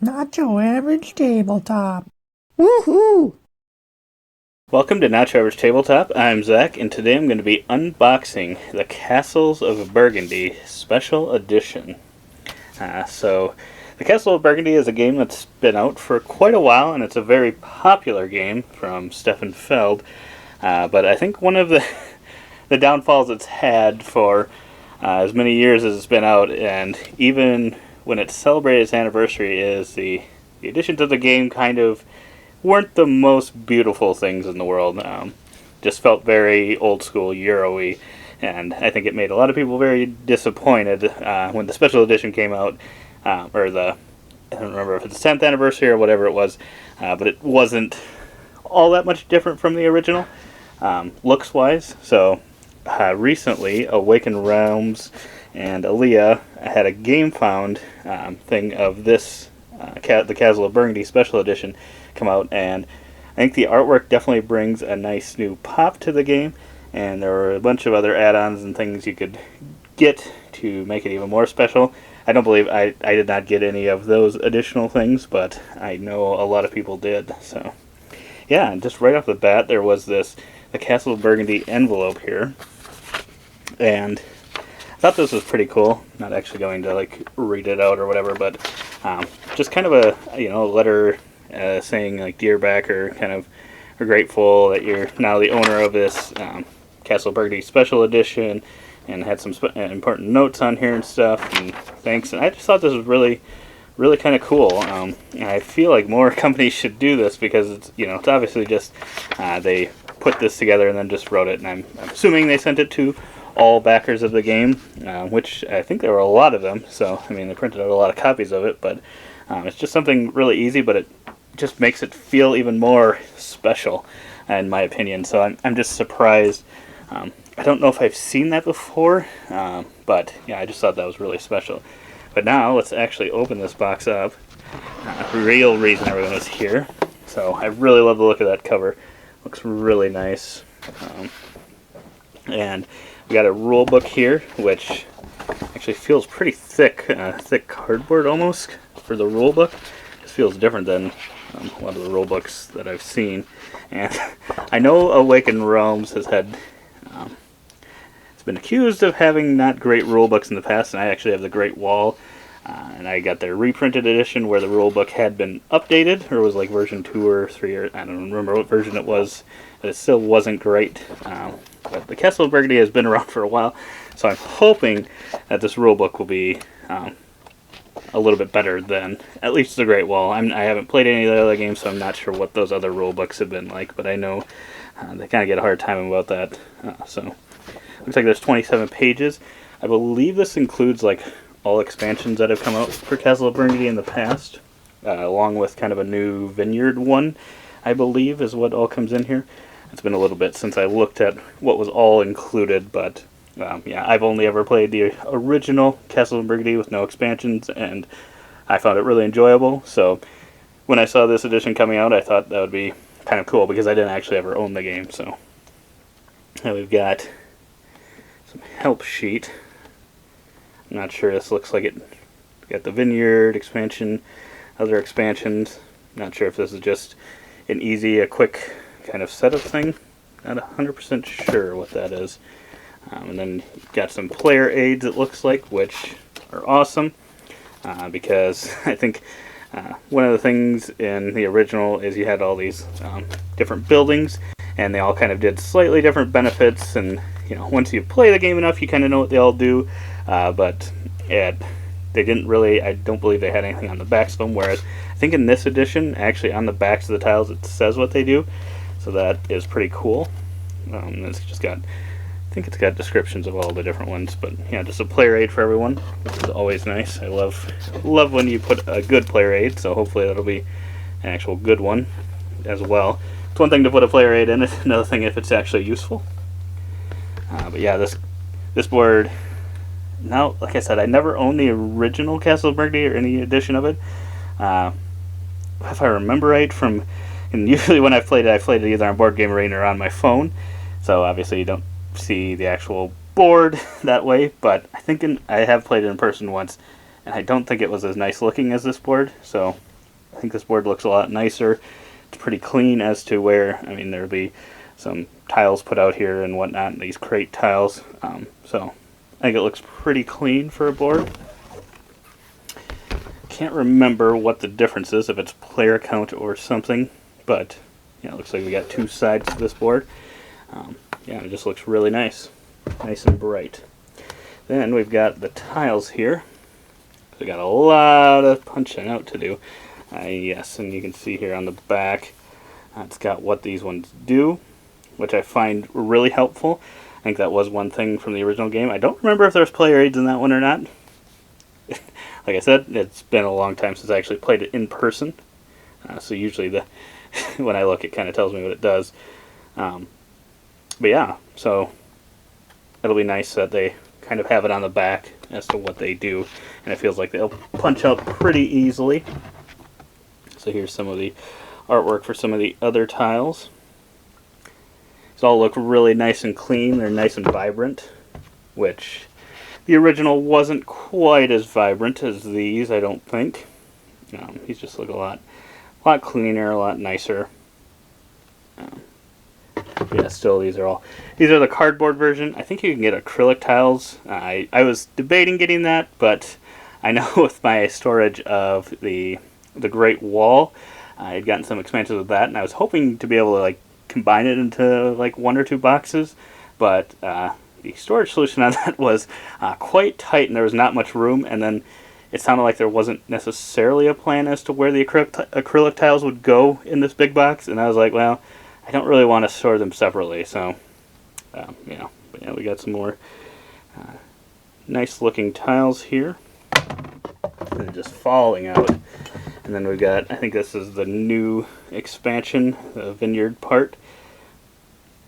Not your average tabletop. Woohoo! Welcome to Not Your Average Tabletop. I'm Zach, and today I'm going to be unboxing the Castles of Burgundy Special Edition. The Castle of Burgundy is a game that's been out for quite a while, and it's a very popular game from Stefan Feld. But I think one of the downfalls it's had for as many years as it's been out, and even when it celebrated its anniversary, is the additions of the game kind of weren't the most beautiful things in the world. Just felt very old school Euro-y, and I think it made a lot of people very disappointed when the special edition came out, I don't remember if it's the 10th anniversary or whatever it was, but it wasn't all that much different from the original, looks-wise. So recently, Awakened Realms and Aaliyah had a GameFound thing of this, the Castle of Burgundy Special Edition come out, and I think the artwork definitely brings a nice new pop to the game, and there were a bunch of other add-ons and things you could get to make it even more special. I don't believe I did not get any of those additional things, but I know a lot of people did. So yeah, and just right off the bat there was the Castle of Burgundy envelope here, and I thought this was pretty cool. Not actually going to read it out or whatever, but just kind of a letter saying dear backer, kind of we're grateful that you're now the owner of this Castle of Burgundy Special Edition, and had some important notes on here and stuff, and thanks. And I just thought this was really kind of cool. And I feel like more companies should do this, because it's obviously just they put this together and then just wrote it, and I'm assuming they sent it to all backers of the game, which I think there were a lot of them. So I mean, they printed out a lot of copies of it, but it's just something really easy, but it just makes it feel even more special, in my opinion. So I'm just surprised. I don't know if I've seen that before, but yeah, I just thought that was really special. But now let's actually open this box up. Real reason everyone is here. So I really love the look of that cover. Looks really nice. And we got a rule book here, which actually feels pretty thick, thick cardboard almost for the rule book. This feels different than a lot of the rule books that I've seen. And I know Awakened Realms has had it's been accused of having not great rule books in the past, and I actually have the Great Wall, and I got their reprinted edition where the rule book had been updated, or was like version 2 or 3, or I don't remember what version it was, but it still wasn't great. But the Castle of Burgundy has been around for a while, so I'm hoping that this rule book will be a little bit better than at least the Great Wall. I haven't played any of the other games, so I'm not sure what those other rule books have been like, but I know they kind of get a hard time about that. So looks like there's 27 pages. I believe this includes all expansions that have come out for Castle of Burgundy in the past, along with kind of a new vineyard one, I believe, is what all comes in here. It's been a little bit since I looked at what was all included, but yeah, I've only ever played the original Castle of Burgundy with no expansions, and I found it really enjoyable. So when I saw this edition coming out, I thought that would be kind of cool, because I didn't actually ever own the game. So now we've got some help sheet. I'm not sure, this looks like it. Got the vineyard expansion, other expansions. Not sure if this is just a quick kind of setup thing. Not 100% sure what that is. And then you've got some player aids, it looks like, which are awesome, because I think one of the things in the original is you had all these different buildings, and they all kind of did slightly different benefits, and once you play the game enough, you kind of know what they all do, but they didn't really, I don't believe they had anything on the backs of them, whereas I think in this edition, actually on the backs of the tiles, it says what they do, so that is pretty cool. It's just got, I think it's got descriptions of all the different ones, but yeah, just a player aid for everyone, which is always nice. I love when you put a good player aid, so hopefully that'll be an actual good one as well. It's one thing to put a player aid in it, another thing if it's actually useful. But yeah, this board, now, like I said, I never owned the original Castle of Burgundy or any edition of it. If I remember right, and usually when I played it either on Board Game Arena or on my phone, so obviously you don't see the actual board that way, but I have played it in person once, and I don't think it was as nice looking as this board. So I think this board looks a lot nicer. It's pretty clean as to where, I mean, there'll be some tiles put out here and whatnot, these crate tiles. So I think it looks pretty clean for a board. Can't remember what the difference is, if it's player count or something, but yeah, it looks like we got two sides to this board. Yeah, it just looks really nice. Nice and bright. Then we've got the tiles here. We got a lot of punching out to do. Yes, and you can see here on the back, it's got what these ones do, which I find really helpful. I think that was one thing from the original game. I don't remember if there's player aids in that one or not. Like I said, it's been a long time since I actually played it in person. So usually when I look, it kind of tells me what it does. But yeah, so it'll be nice that they kind of have it on the back as to what they do. And it feels like they'll punch out pretty easily. So here's some of the artwork for some of the other tiles. These all look really nice and clean. They're nice and vibrant, which the original wasn't quite as vibrant as these, I don't think. These just look a lot cleaner, a lot nicer. Yeah, still these are the cardboard version. I think you can get acrylic tiles. I was debating getting that, but I know with my storage of the Great Wall, I had gotten some expansions of that, and I was hoping to be able to like combine it into like 1 or 2 boxes, but the storage solution on that was quite tight, and there was not much room. And then it sounded like there wasn't necessarily a plan as to where the acrylic tiles would go in this big box, and I was like, well, I don't really want to store them separately. So yeah, but yeah, we got some more nice looking tiles here. They're just falling out. And then we've got, I think this is the new expansion, the vineyard part.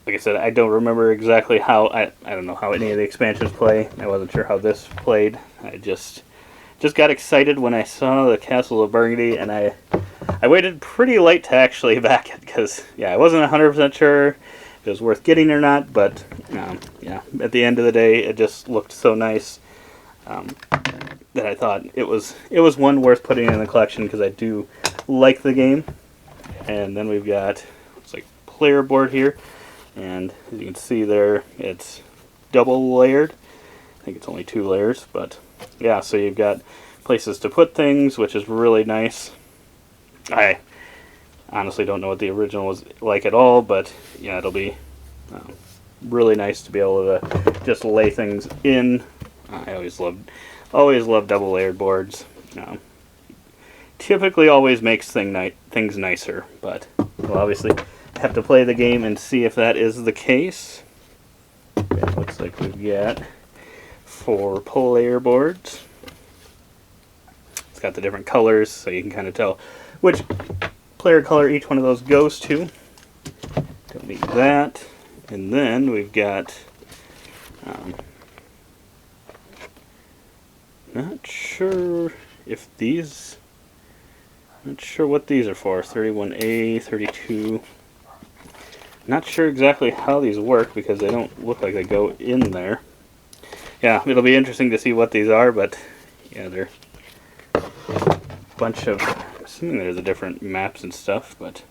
Like I said, I don't remember exactly how, I don't know how any of the expansions play. I wasn't sure how this played. I just got excited when I saw the Castles of Burgundy, and I waited pretty late to actually back it, because yeah, I wasn't 100% sure if it was worth getting or not, but yeah, at the end of the day, it just looked so nice that I thought it was one worth putting in the collection, because I do like the game. And then we've got, it's like player board here, and as you can see there, it's double layered. I think it's only 2 layers, but yeah, so you've got places to put things, which is really nice. I honestly don't know what the original was like at all, but yeah, it'll be really nice to be able to just lay things in. I always love double layered boards. Typically always makes things nicer, but we'll obviously have to play the game and see if that is the case. It looks like we've got 4 player boards. It's got the different colors, so you can kind of tell which player color each one of those goes to. Don't need that. And then we've got not sure what these are for. 31A, 32. Not sure exactly how these work, because they don't look like they go in there. Yeah, it'll be interesting to see what these are, but yeah, they're a bunch of, I'm assuming there's the different maps and stuff, but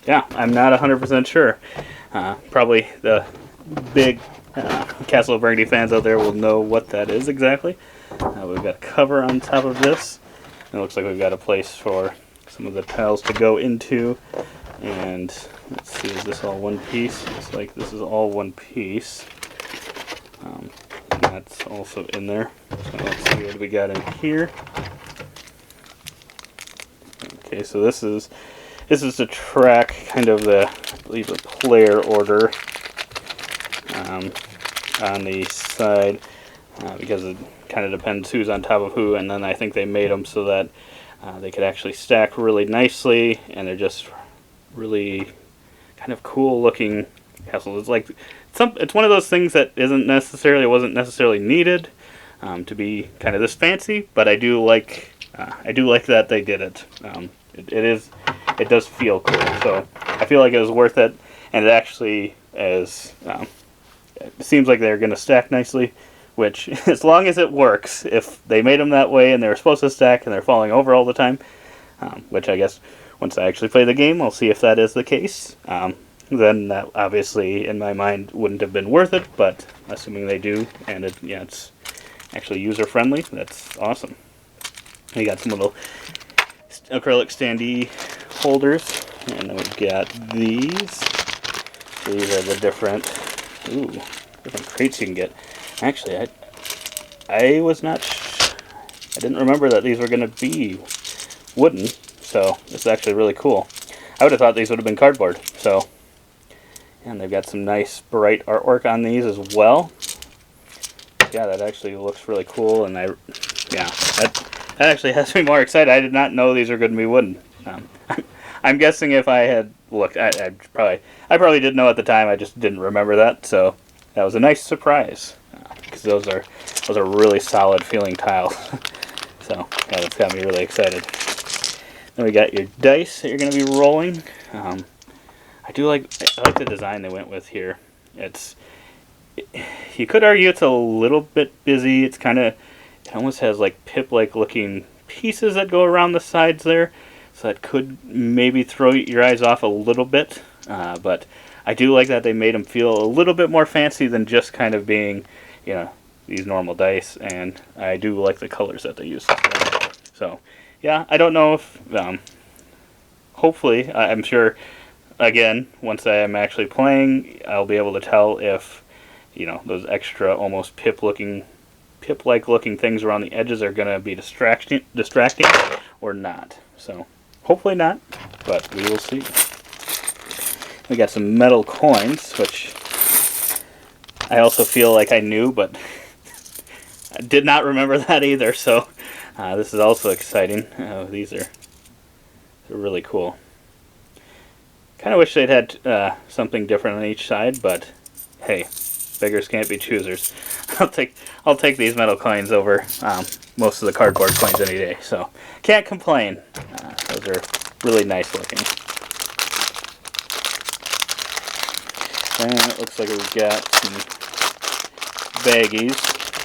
yeah, I'm not 100% sure. Probably the big Castle of Burgundy fans out there will know what that is exactly. We've got a cover on top of this. It looks like we've got a place for some of the tiles to go into. And let's see, is this all one piece? Looks like this is all one piece. That's also in there. So let's see what we got in here. Okay, so this is to track kind of the, I believe, the player order on the side, because it kind of depends who's on top of who, and then I think they made them so that they could actually stack really nicely, and they're just really kind of cool looking castles. It's like it's one of those things that wasn't necessarily needed to be kind of this fancy, but I do like that they did it. It does feel cool, so I feel like it was worth it, and it actually is. It seems like they're going to stack nicely which, as long as it works, if they made them that way and they're supposed to stack and they're falling over all the time, which I guess once I actually play the game, I'll see if that is the case. Then that obviously, in my mind, wouldn't have been worth it, but assuming they do, and it's actually user-friendly, that's awesome. We got some little acrylic standee holders, and then we've got these. These are the different crates you can get. Actually, I was not I didn't remember that these were going to be wooden, so it's actually really cool. I would have thought these would have been cardboard. So, and they've got some nice bright artwork on these as well. Yeah, that actually looks really cool, and that actually has me more excited. I did not know these are going to be wooden. I'm guessing if I had looked, I probably did know at the time. I just didn't remember that. So that was a nice surprise, because those are really solid feeling tiles. So yeah, that's got me really excited. Then we got your dice that you're going to be rolling. I like the design they went with here. You could argue it's a little bit busy. It almost has like pip-like looking pieces that go around the sides there, so that could maybe throw your eyes off a little bit. But I do like that they made them feel a little bit more fancy than just kind of being, these normal dice. And I do like the colors that they use. So yeah, I don't know if, hopefully, I'm sure, again, once I am actually playing, I'll be able to tell if, those extra almost pip-like looking things around the edges are going to be distracting or not. So hopefully not, but we will see. We got some metal coins, which I also feel like I knew, but I did not remember that either. So this is also exciting. These are really cool. Kind of wish they'd had something different on each side, but hey, beggars can't be choosers. I'll take these metal coins over most of the cardboard coins any day. So can't complain. Those are really nice looking. And it looks like we've got some baggies.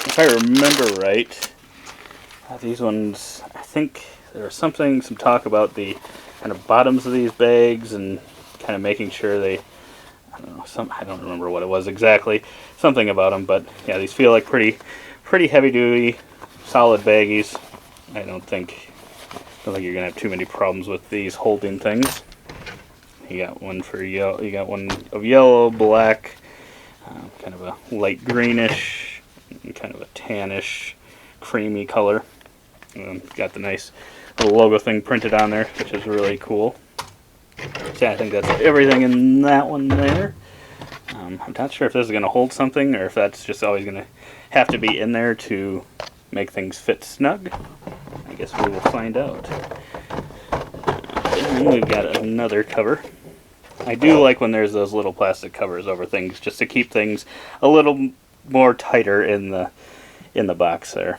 If I remember right, these ones, I think there was some talk about the kind of bottoms of these bags and kind of making sure they, I don't remember what it was exactly, something about them, but yeah, these feel like pretty heavy duty, solid baggies. I don't think you're gonna have too many problems with these holding things. You got one for yellow. You got one of yellow, black, kind of a light greenish, and kind of a tannish, creamy color. Got the nice little logo thing printed on there, which is really cool. So I think that's everything in that one there. I'm not sure if this is going to hold something or if that's just always going to have to be in there to make things fit snug. I guess we will find out. And we've got another cover. I do like when there's those little plastic covers over things, just to keep things a little more tighter in the box there.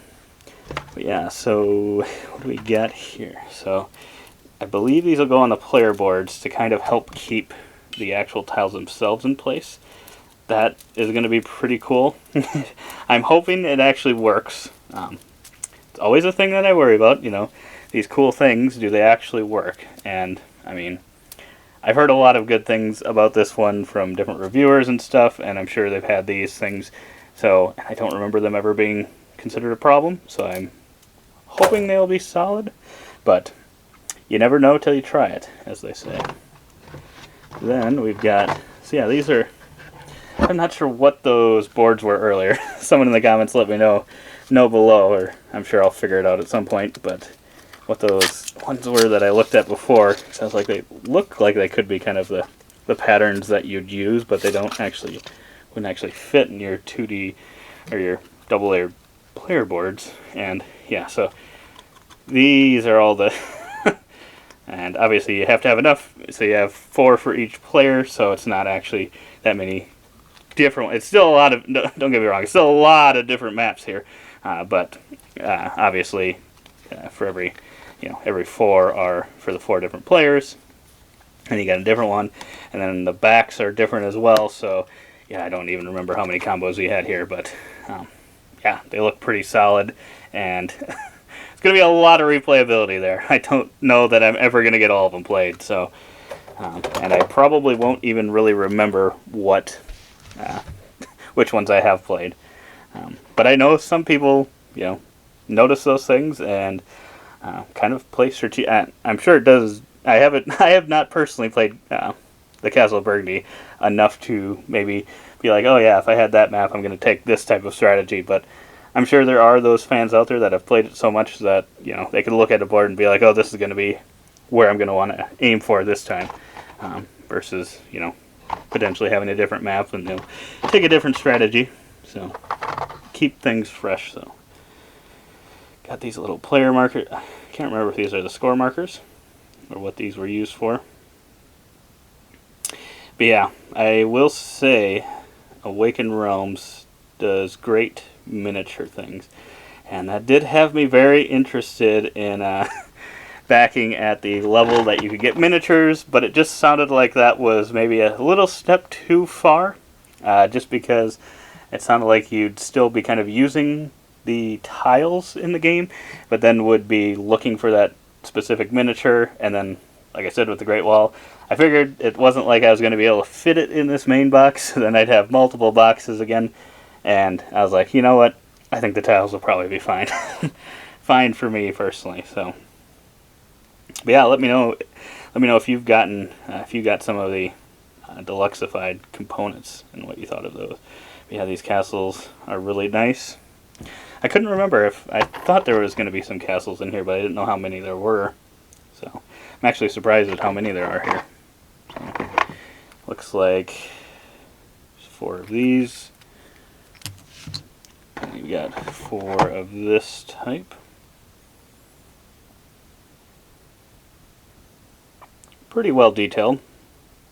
But yeah, so what do we got here? So I believe these will go on the player boards to kind of help keep the actual tiles themselves in place. That is going to be pretty cool. I'm hoping it actually works. It's always a thing that I worry about, these cool things, do they actually work? And I mean, I've heard a lot of good things about this one from different reviewers and stuff, and I'm sure they've had these things, so I don't remember them ever being considered a problem, so I'm hoping they'll be solid, but you never know till you try it, as they say. Then we've got, so yeah, these are, I'm not sure what those boards were earlier. Someone in the comments let me know below, or I'm sure I'll figure it out at some point, but what those ones were that I looked at before, sounds like they look like they could be kind of the patterns that you'd use, but they wouldn't actually fit in your 2D or your double layer player boards. And yeah, so these are all the and obviously you have to have enough, so you have 4 for each player, so it's not actually that many different. It's still a lot of, don't get me wrong, it's still a lot of different maps here, but obviously for every 4 are for the 4 different players, and you got a different one, and then the backs are different as well. So yeah, I don't even remember how many combos we had here, but yeah, they look pretty solid, and it's going to be a lot of replayability there. I don't know that I'm ever going to get all of them played, so and I probably won't even really remember which ones I have played. But I know some people, notice those things and kind of play strategic. I'm sure it does. I haven't. I have not personally played the Castle of Burgundy enough to maybe be like, oh yeah, if I had that map, I'm going to take this type of strategy. But I'm sure there are those fans out there that have played it so much that they could look at a board and be like, oh, this is going to be where I'm going to want to aim for this time, versus potentially having a different map and take a different strategy. So keep things fresh. So got these little player markers. I can't remember if these are the score markers or what these were used for. But yeah, I will say Awakened Realms does great miniature things. And that did have me very interested in backing at the level that you could get miniatures, but it just sounded like that was maybe a little step too far, just because it sounded like you'd still be kind of using the tiles in the game, but then would be looking for that specific miniature, and then, like I said, with the Great Wall, I figured it wasn't like I was going to be able to fit it in this main box, then I'd have multiple boxes again, and I was like, you know what, I think the tiles will probably be fine. Fine for me, personally, so. But yeah, let me know if you've got some of the deluxeified components and what you thought of those. But yeah, these castles are really nice. I couldn't remember if I thought there was going to be some castles in here, but I didn't know how many there were. So I'm actually surprised at how many there are here. So, looks like there's 4 of these. And we've got 4 of this type. Pretty well detailed.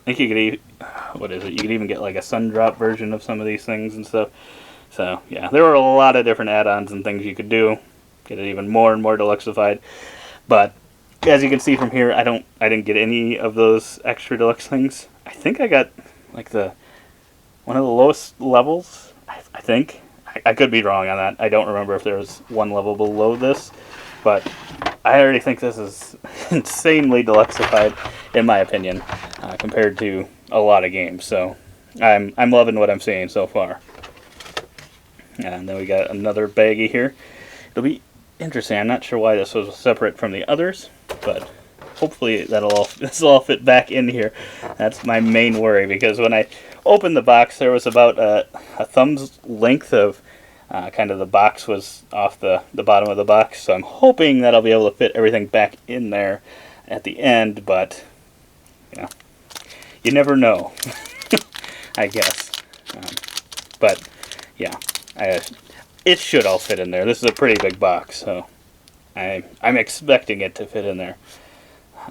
I think you could you could even get like a sun drop version of some of these things and stuff. So yeah, there were a lot of different add-ons and things you could do, get it even more and more deluxeified. But as you can see from here, I didn't get any of those extra deluxe things. I think I got like one of the lowest levels. I think I could be wrong on that. I don't remember if there was one level below this, but I already think this is insanely deluxeified, in my opinion, compared to a lot of games. So I'm loving what I'm seeing so far. And then we got another baggie here. It'll be interesting. I'm not sure why this was separate from the others, but hopefully this will all fit back in here. That's my main worry, because when I opened the box, there was about a thumb's length of kind of the box was off the bottom of the box, so I'm hoping that I'll be able to fit everything back in there at the end, but you never know. I guess. But yeah, it should all fit in there. This is a pretty big box, so I'm expecting it to fit in there.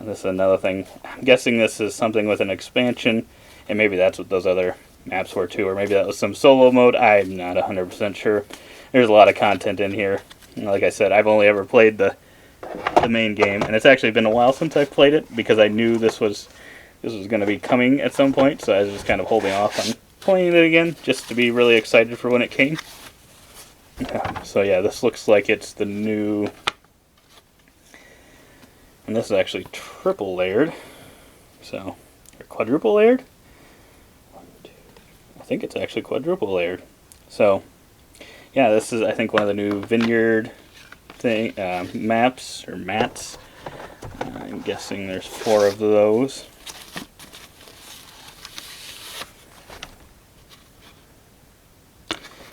This is another thing. I'm guessing this is something with an expansion, and maybe that's what those other maps were too, or maybe that was some solo mode. I'm not 100% sure. There's a lot of content in here. And like I said, I've only ever played the main game, and it's actually been a while since I've played it, because I knew this was going to be coming at some point, so I was just kind of holding off on playing it again, just to be really excited for when it came. So yeah, this looks like it's the new, and this is actually triple layered, so, or quadruple layered? I think it's actually quadruple layered. So yeah, this is, I think, one of the new vineyard maps or mats. I'm guessing there's 4 of those.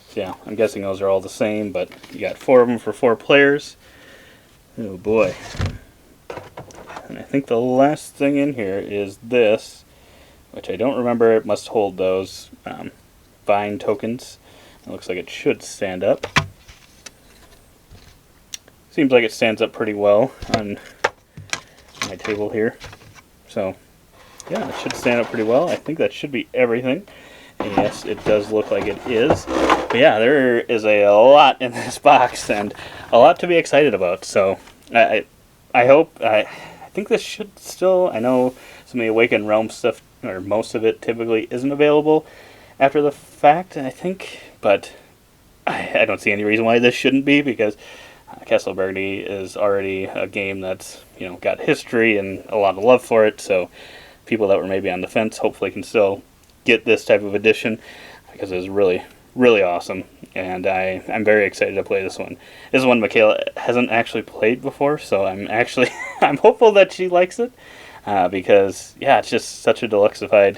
So yeah, I'm guessing those are all the same, but you got 4 of them for 4 players. Oh boy. And I think the last thing in here is this, which I don't remember. It must hold those vine tokens. It looks like it should stand up. Seems like it stands up pretty well on my table here. So yeah, it should stand up pretty well. I think that should be everything. And yes, it does look like it is. But yeah, there is a lot in this box and a lot to be excited about. So I think this should still, I know some of the Awakened Realm stuff, or most of it typically isn't available after the fact, I think, but I don't see any reason why this shouldn't be, because Castle of Burgundy is already a game that's, got history and a lot of love for it. So people that were maybe on the fence hopefully can still get this type of edition, because it's really, really awesome. And I'm very excited to play this one. This is one Michaela hasn't actually played before, so I'm hopeful that she likes it, because yeah, it's just such a deluxeified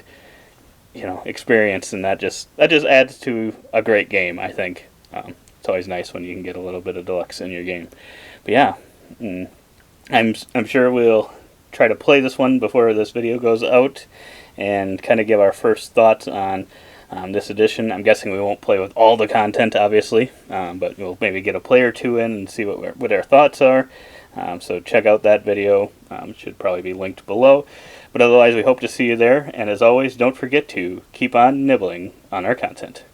experience, and that just adds to a great game, I think. It's always nice when you can get a little bit of deluxe in your game. But yeah, I'm sure we'll try to play this one before this video goes out, and kind of give our first thoughts on this edition. I'm guessing we won't play with all the content, obviously, but we'll maybe get a play or two in and see what our thoughts are. So check out that video. It should probably be linked below. But otherwise, we hope to see you there. And as always, don't forget to keep on nibbling on our content.